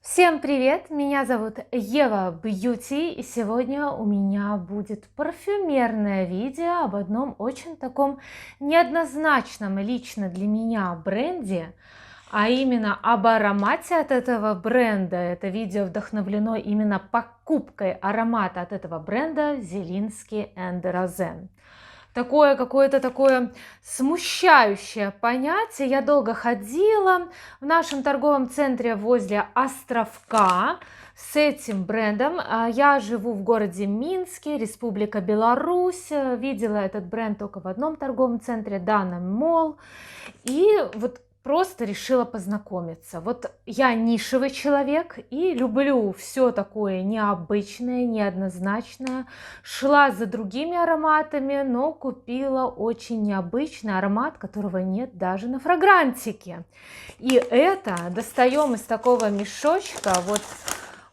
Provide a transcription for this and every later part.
Всем привет! Меня зовут Ева Бьюти, и сегодня у меня будет парфюмерное видео об одном очень таком неоднозначном лично для меня бренде, а именно об аромате от этого бренда. Это видео вдохновлено именно покупкой аромата от этого бренда Зелинский энд Розен. Такое какое-то такое смущающее понятие. Я долго ходила в нашем торговом центре возле Островка с этим брендом. Я живу в городе Минске, Республика Беларусь. Видела этот бренд только в одном торговом центре, Dana Mall. И вот просто решила познакомиться. Вот я нишевый человек и люблю все такое необычное, неоднозначное. Шла за другими ароматами, но купила очень необычный аромат, которого нет даже на фрагрантике. И это достаем из такого мешочка. Вот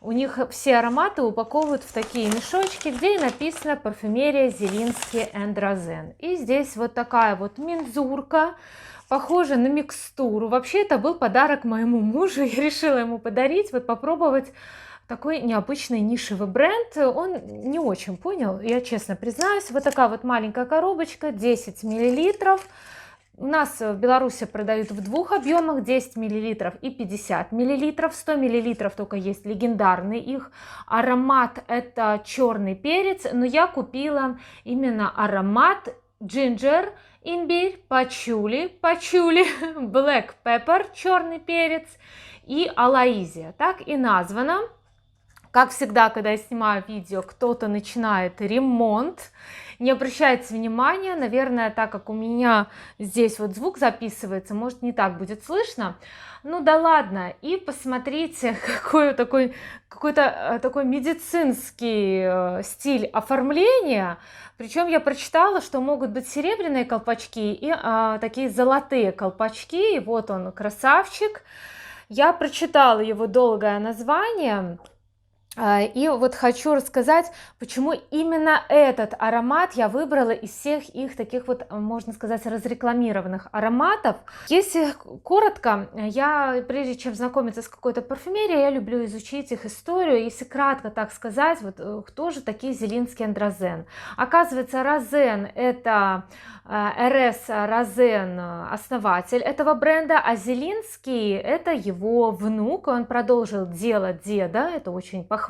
у них все ароматы упаковывают в такие мешочки, где и написано парфюмерия Зелинский энд Розен. И здесь вот такая вот мензурка, похоже на микстуру. Вообще это был подарок моему мужу. Я решила ему подарить, вот попробовать такой необычный нишевый бренд. Он не очень понял, я честно признаюсь. Вот такая вот маленькая коробочка, 10 миллилитров. У нас в Беларуси продают в двух объемах, 10 миллилитров и 50 миллилитров. 100 миллилитров только есть легендарный их аромат, это черный перец, но я купила именно аромат джинджер, имбирь, пачули, black pepper, черный перец и алоизия. Так и названо. Как всегда, когда я снимаю видео, кто-то начинает ремонт, не обращайте внимания, наверное, так как у меня здесь вот звук записывается, может, не так будет слышно. Ну да ладно, и посмотрите, какой такой какой-то такой медицинский стиль оформления. Причем я прочитала, что могут быть серебряные колпачки и такие золотые колпачки. И вот он, красавчик. Я прочитала его долгое название. И вот хочу рассказать, почему именно этот аромат я выбрала из всех их таких вот, можно сказать, разрекламированных ароматов. Если коротко, прежде чем знакомиться с какой-то парфюмерией, я люблю изучить их историю. Если кратко так сказать, вот кто же такие Зелинский энд Розен? Оказывается, Розен — это РС Розен, основатель этого бренда, а Зелинский — это его внук. Он продолжил дело деда, это очень похвально.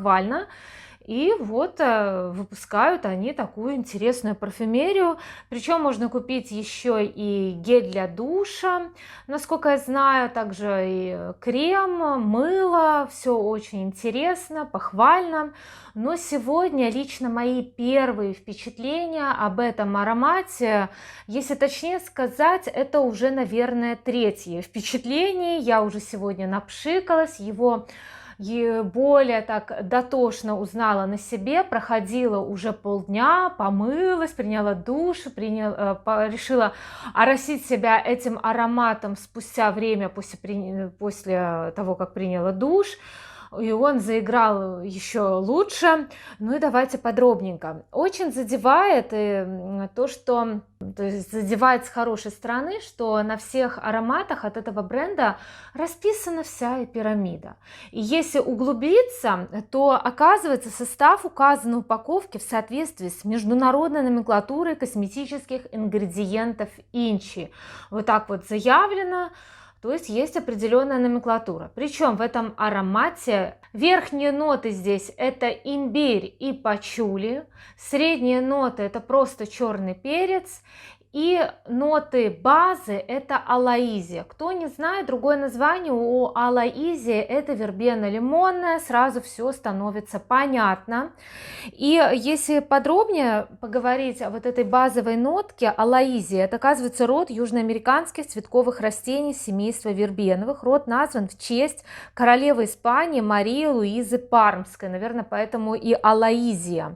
И вот выпускают они такую интересную парфюмерию. Причем можно купить еще и гель для душа, насколько я знаю, также и крем, мыло. Все очень интересно, похвально. Но сегодня лично мои первые впечатления об этом аромате, если точнее сказать, это уже, наверное, третье впечатление. Я уже сегодня напшикалась, его и более так дотошно узнала на себе, проходила уже полдня, помылась, приняла душ, решила оросить себя этим ароматом спустя время после того, как приняла душ. И он заиграл еще лучше. Ну и давайте подробненько. Очень задевает то есть задевает с хорошей стороны, что на всех ароматах от этого бренда расписана вся пирамида. И если углубиться, то оказывается, состав указан на упаковке в соответствии с международной номенклатурой косметических ингредиентов ИНЧИ. Вот так вот заявлено. То есть определенная номенклатура. Причем в этом аромате верхние ноты здесь это имбирь и пачули, средние ноты это просто черный перец, и ноты базы это алоизия. Кто не знает, другое название у алоизии это вербена лимонная, сразу все становится понятно. И если подробнее поговорить о вот этой базовой нотке, алоизия — это, оказывается, род южноамериканских цветковых растений семейства вербеновых. Род назван в честь королевы Испании Марии Луизы Пармской, наверное, поэтому и алоизия.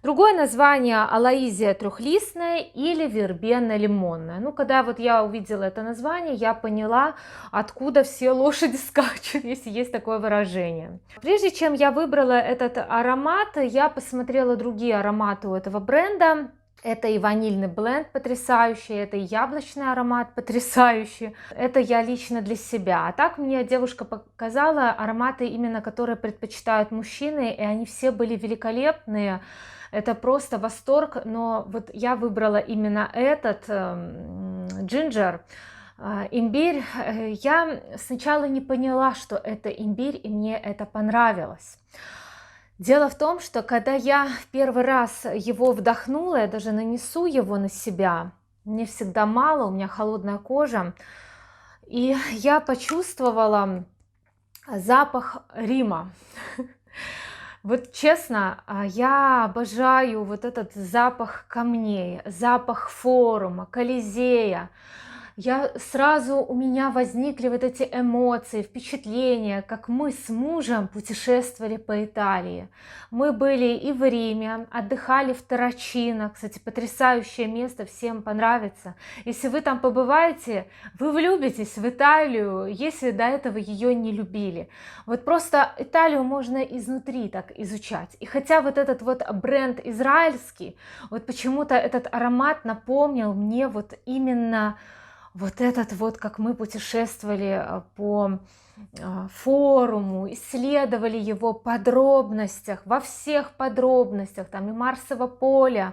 Другое название алоизия трехлистная или вербена лимонная. Ну, когда вот я увидела это название, я поняла, откуда все лошади скачут, если есть такое выражение. Прежде чем я выбрала этот аромат, я посмотрела другие ароматы у этого бренда. Это и ванильный бленд потрясающий, это и яблочный аромат потрясающий. Это я лично для себя. А так мне девушка показала ароматы, именно которые предпочитают мужчины, и они все были великолепные. Это просто восторг, но вот я выбрала именно этот джинджер, имбирь. Я сначала не поняла, что это имбирь, и мне это понравилось. Дело в том, что когда я первый раз его вдохнула, я даже нанесу его на себя, мне всегда мало, у меня холодная кожа, и я почувствовала запах Рима. Вот честно, я обожаю вот этот запах камней, запах форума, Колизея. У меня возникли вот эти эмоции, впечатления, как мы с мужем путешествовали по Италии. Мы были и в Риме, отдыхали в Террачино, кстати, потрясающее место, всем понравится. Если вы там побываете, вы влюбитесь в Италию, если до этого ее не любили. Вот просто Италию можно изнутри так изучать. И хотя вот этот вот бренд израильский, вот почему-то этот аромат напомнил мне вот именно вот этот вот, как мы путешествовали по форуму, исследовали его в подробностях, во всех подробностях, там и Марсово поле,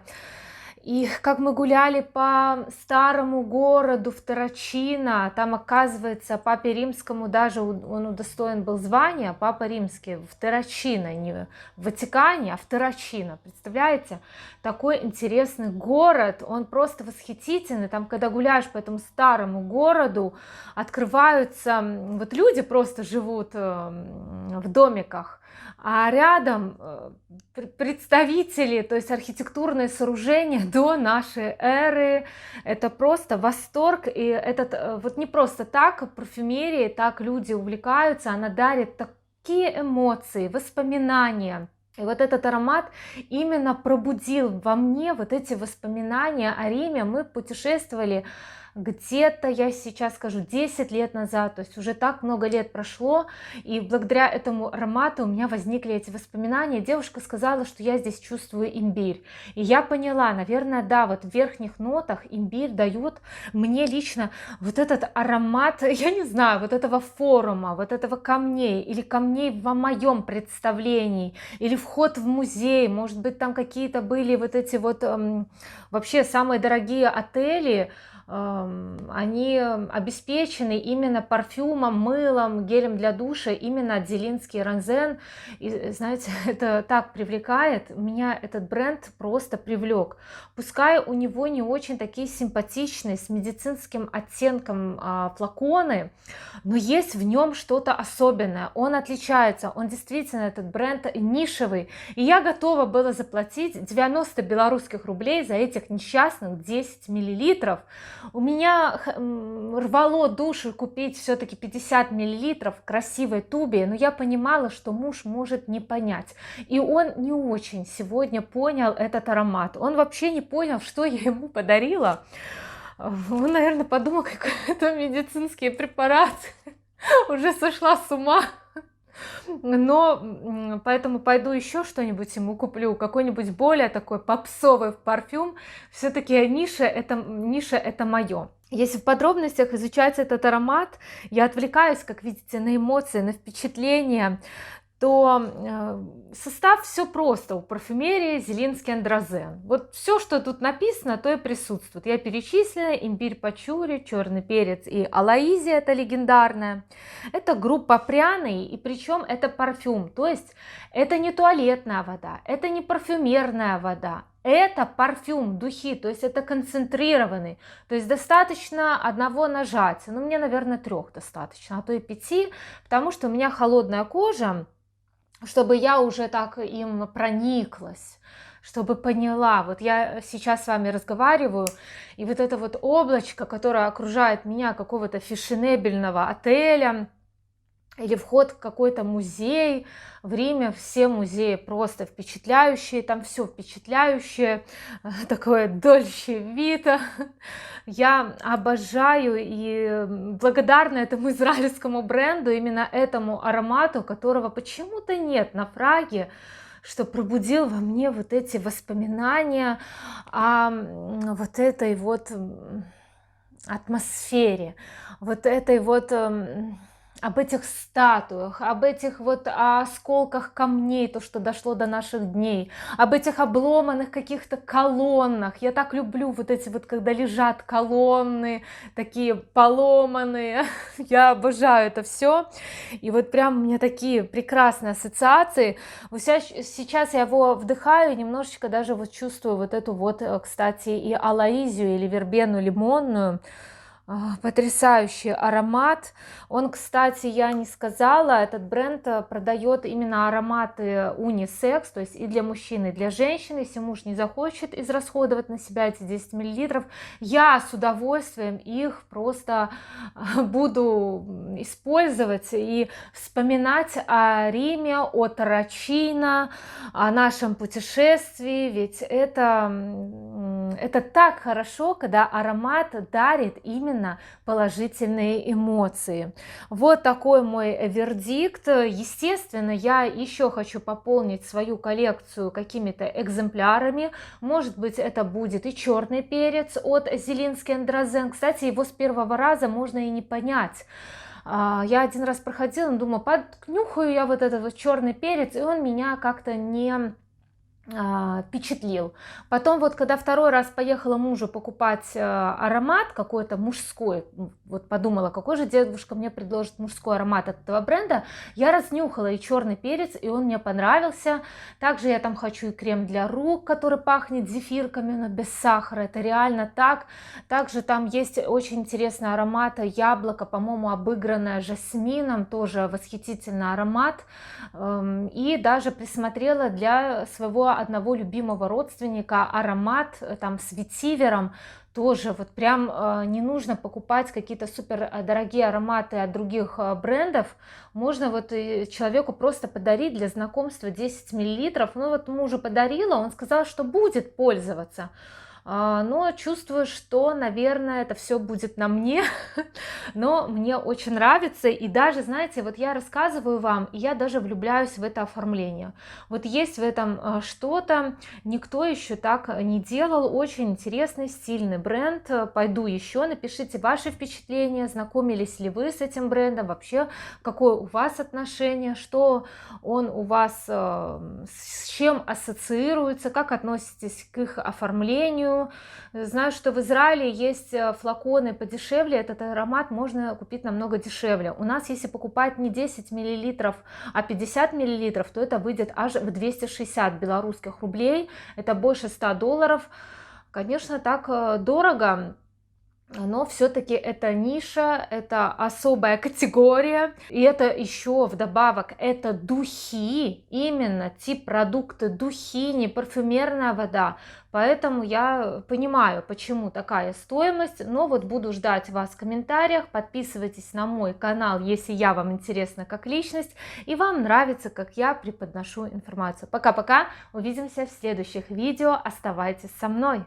и как мы гуляли по старому городу в Террачино, там, оказывается, Папе Римскому даже он удостоен был звания Папа Римский в Террачино, не в Ватикане, а в Террачино. Представляете? Такой интересный город, он просто восхитительный. Там, когда гуляешь по этому старому городу, открываются, вот люди просто живут в домиках, а рядом представители, то есть архитектурные сооружения до нашей эры. Это просто восторг, и этот вот не просто так парфюмерии, так люди увлекаются, она дарит такие эмоции, воспоминания. И вот этот аромат именно пробудил во мне вот эти воспоминания о Риме. Мы путешествовали где-то, я сейчас скажу, 10 лет назад, то есть уже так много лет прошло, и благодаря этому аромату у меня возникли эти воспоминания. Девушка сказала, что я здесь чувствую имбирь, и я поняла, наверное, да, вот в верхних нотах имбирь дает мне лично вот этот аромат, я не знаю, вот этого форума, вот этого камней, или камней во моем представлении, или вход в музей, может быть, там какие-то были вот эти вот вообще самые дорогие отели, они обеспечены именно парфюмом, мылом, гелем для душа, именно от Зелинский Ранзен. И знаете, это так привлекает, меня этот бренд просто привлек. Пускай у него не очень такие симпатичные, с медицинским оттенком флаконы, но есть в нем что-то особенное, он отличается, он действительно, этот бренд нишевый, и я готова была заплатить 90 белорусских рублей за этих несчастных 10 миллилитров. У меня рвало душу купить все-таки 50 миллилитров в красивой тубе, но я понимала, что муж может не понять. И он не очень сегодня понял этот аромат. Он вообще не понял, что я ему подарила. Он, наверное, подумал, как это медицинские препараты. Уже сошла с ума. Но поэтому пойду еще что-нибудь ему куплю, какой-нибудь более такой попсовый парфюм. Все-таки ниша это мое. Если в подробностях изучать этот аромат, я отвлекаюсь, как видите, на эмоции, на впечатления, то состав все просто у парфюмерии Зелинский Андразен. Вот все, что тут написано, то и присутствует. Я перечислила: имбирь пачури, черный перец и алоизия, это легендарная. Это группа пряный, и причем это парфюм. То есть это не туалетная вода, это не парфюмерная вода. Это парфюм, духи, то есть это концентрированный, то есть достаточно одного нажатия, ну мне, наверное, 3 достаточно, а то и 5, потому что у меня холодная кожа, чтобы я уже так им прониклась, чтобы поняла. Вот я сейчас с вами разговариваю, и вот это вот облачко, которое окружает меня, какого-то фешенебельного отеля, или вход в какой-то музей. В Риме все музеи просто впечатляющие, там все впечатляющее, такое Дольче Вита. Я обожаю и благодарна этому израильскому бренду, именно этому аромату, которого почему-то нет на Праге. что пробудил во мне вот эти воспоминания о вот этой вот атмосфере, вот этой вот об этих статуях, об этих вот осколках камней, то, что дошло до наших дней, об этих обломанных каких-то колоннах. Я так люблю вот эти вот, когда лежат колонны, такие поломанные. Я обожаю это все. И вот прям у меня такие прекрасные ассоциации. Вот сейчас я его вдыхаю, немножечко даже вот чувствую вот эту вот, кстати, и алоизию или вербену лимонную. Потрясающий аромат. Он, кстати, я не сказала, этот бренд продает именно ароматы унисекс, то есть и для мужчин, и для женщин. Если муж не захочет израсходовать на себя эти 10 мл, я с удовольствием их просто буду использовать и вспоминать о Риме, о Тарачино, о нашем путешествии, ведь это так хорошо, когда аромат дарит именно положительные эмоции. Вот такой мой вердикт. Естественно, я еще хочу пополнить свою коллекцию какими-то экземплярами. Может быть, это будет и черный перец от Зелинский Андразен. Кстати, его с первого раза можно и не понять. Я один раз проходила, думаю, поднюхаю я вот этот вот черный перец, и он меня как-то не впечатлил. Потом вот, когда второй раз поехала мужу покупать аромат какой-то мужской, вот подумала, какой же девушка мне предложит мужской аромат от этого бренда, я разнюхала и черный перец, и он мне понравился. Также я там хочу и крем для рук, который пахнет зефирками, но без сахара, это реально так. Также там есть очень интересный аромат яблоко, по-моему, обыгранное жасмином, тоже восхитительный аромат. И даже присмотрела для своего одного любимого родственника аромат там с ветивером. Тоже вот прям не нужно покупать какие-то супер дорогие ароматы от других брендов. Можно вот человеку просто подарить для знакомства 10 мл. Ну вот мужу подарила, он сказал, что будет пользоваться. Но чувствую, что, наверное, это все будет на мне, но мне очень нравится, и даже, знаете, вот я рассказываю вам, и я даже влюбляюсь в это оформление. Вот есть в этом что-то, никто еще так не делал, очень интересный, стильный бренд. Пойду еще, напишите ваши впечатления, знакомились ли вы с этим брендом, вообще, какое у вас отношение, что он у вас, с чем ассоциируется, как относитесь к их оформлению. Знаю, что в Израиле есть флаконы подешевле, этот аромат можно купить намного дешевле. У нас, если покупать не 10 мл, а 50 мл, то это выйдет аж в 260 белорусских рублей, это больше $100. Конечно, так дорого, но все-таки это ниша, это особая категория, и это еще вдобавок, это духи, именно тип продукта духи, не парфюмерная вода, поэтому я понимаю, почему такая стоимость, но вот буду ждать вас в комментариях, подписывайтесь на мой канал, если я вам интересна как личность, и вам нравится, как я преподношу информацию. Пока-пока, увидимся в следующих видео, оставайтесь со мной.